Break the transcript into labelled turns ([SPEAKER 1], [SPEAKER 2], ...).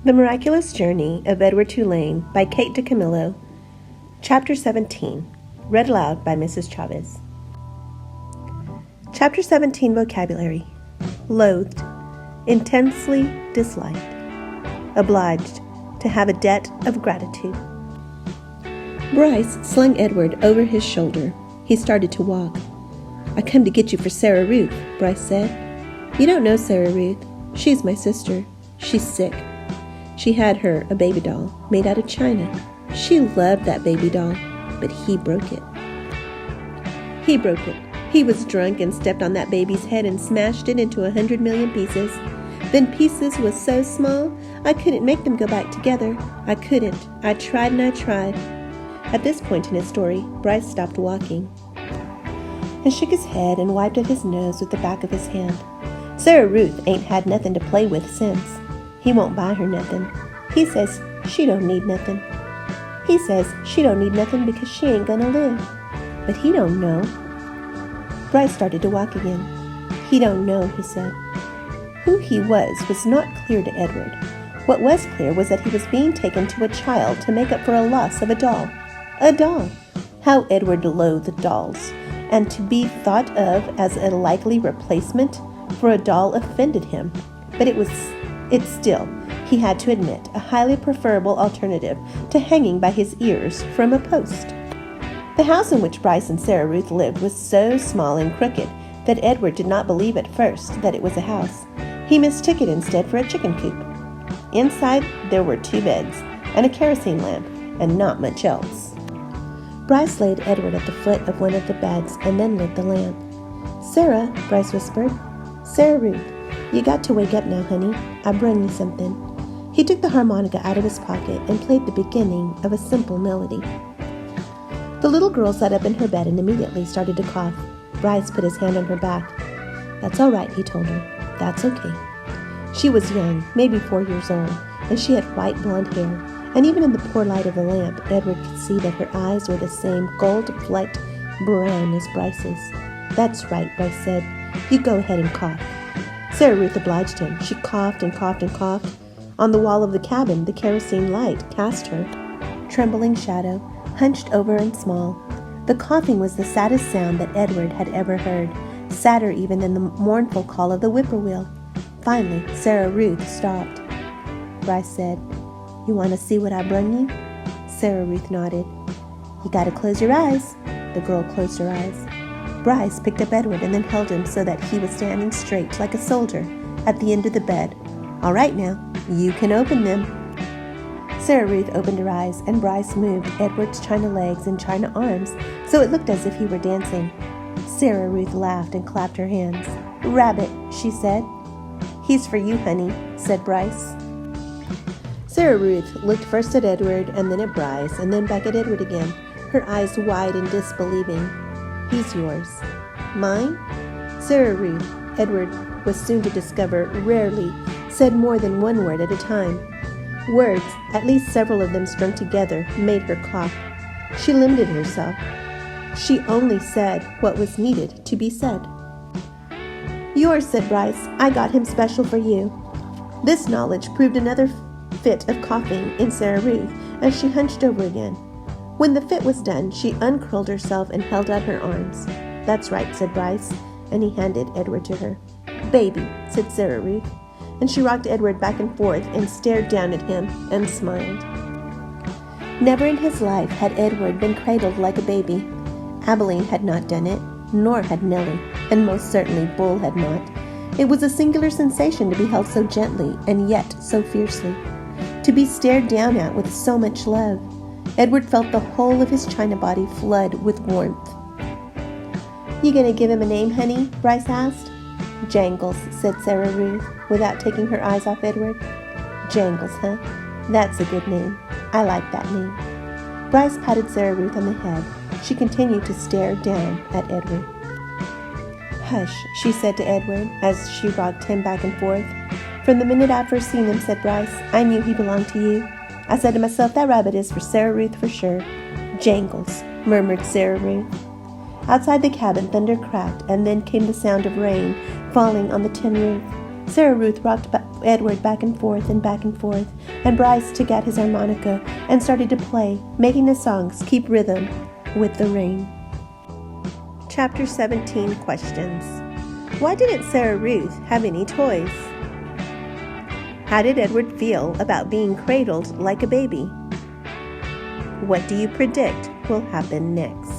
[SPEAKER 1] The Miraculous Journey of Edward Tulane by Kate DeCamillo. Chapter 17, read aloud by Mrs. Chavez. Chapter 17 Vocabulary. Loathed, intensely disliked, obliged, to have a debt of gratitude. Bryce slung Edward over his shoulder. He started to walk. "I come to get you for Sarah Ruth," Bryce said. "You don't know Sarah Ruth. She's my sister. She's sick. She had her a baby doll made out of china. She loved that baby doll, but he broke it. He was drunk and stepped on that baby's head and smashed it into 100 million pieces. Then pieces was so small, I couldn't make them go back together. I couldn't. I tried and I tried." At this point in his story, Bryce stopped walking and shook his head and wiped at his nose with the back of his hand. "Sarah Ruth ain't had nothing to play with since. He won't buy her nothing. He says she don't need nothing. He says she don't need nothing because she ain't gonna live. But he don't know." Bryce started to walk again. "He don't know," he said. Who he was not clear to Edward. What was clear was that he was being taken to a child to make up for a loss of a doll. A doll! How Edward loathed dolls, and to be thought of as a likely replacement for a doll offended him. But it's still, he had to admit, a highly preferable alternative to hanging by his ears from a post. The house in which Bryce and Sarah Ruth lived was so small and crooked that Edward did not believe at first that it was a house. He mistook it instead for a chicken coop. Inside, there were 2 beds and a kerosene lamp, and not much else. Bryce laid Edward at the foot of one of the beds and then lit the lamp. "Sarah," Bryce whispered. "Sarah Ruth, you got to wake up now, honey. I brung you something." He took the harmonica out of his pocket and played the beginning of a simple melody. The little girl sat up in her bed and immediately started to cough. Bryce put his hand on her back. "That's all right," he told her. "That's okay." She was young, maybe 4 years old, and she had white blonde hair, and even in the poor light of the lamp, Edward could see that her eyes were the same gold-flecked brown as Bryce's. "That's right," Bryce said. "You go ahead and cough." Sarah Ruth obliged him. She coughed and coughed and coughed. On the wall of the cabin, the kerosene light cast her trembling shadow, hunched over and small. The coughing was the saddest sound that Edward had ever heard, sadder even than the mournful call of the whippoorwill. Finally, Sarah Ruth stopped. Bryce said, "You want to see what I brung you?" Sarah Ruth nodded. "You got to close your eyes." The girl closed her eyes. Bryce picked up Edward and then held him so that he was standing straight like a soldier at the end of the bed. "All right now, you can open them." Sarah Ruth opened her eyes, and Bryce moved Edward's china legs and china arms so it looked as if he were dancing. Sarah Ruth laughed and clapped her hands. "Rabbit," she said. "He's for you, honey," said Bryce. Sarah Ruth looked first at Edward and then at Bryce and then back at Edward again, her eyes wide and disbelieving. "He's yours." "Mine?" Sarah Ruth, Edward was soon to discover, rarely said more than one word at a time. Words, at least several of them strung together, made her cough. She limited herself. She only said what was needed to be said. "Yours," said Bryce. "I got him special for you." This knowledge proved another fit of coughing in Sarah Ruth as she hunched over again. When the fit was done, she uncurled herself and held out her arms. "That's right," said Bryce, and he handed Edward to her. "Baby," said Sarah Ruth, and she rocked Edward back and forth and stared down at him and smiled. Never in his life had Edward been cradled like a baby. Abilene had not done it, nor had Nellie, and most certainly Bull had not. It was a singular sensation to be held so gently and yet so fiercely, to be stared down at with so much love. Edward felt the whole of his china body flood with warmth. "You gonna give him a name, honey?" Bryce asked. "Jangles," said Sarah Ruth, without taking her eyes off Edward. "Jangles, huh? That's a good name. I like that name." Bryce patted Sarah Ruth on the head. She continued to stare down at Edward. "Hush," she said to Edward as she rocked him back and forth. "From the minute I first seen him," said Bryce, "I knew he belonged to you. I said to myself, that rabbit is for Sarah Ruth for sure." "Jangles," murmured Sarah Ruth. Outside the cabin, thunder cracked, and then came the sound of rain falling on the tin roof. Sarah Ruth rocked Edward back and forth, and Bryce took out his harmonica and started to play, making the songs keep rhythm with the rain. Chapter 17 Questions. Why didn't Sarah Ruth have any toys? How did Edward feel about being cradled like a baby? What do you predict will happen next?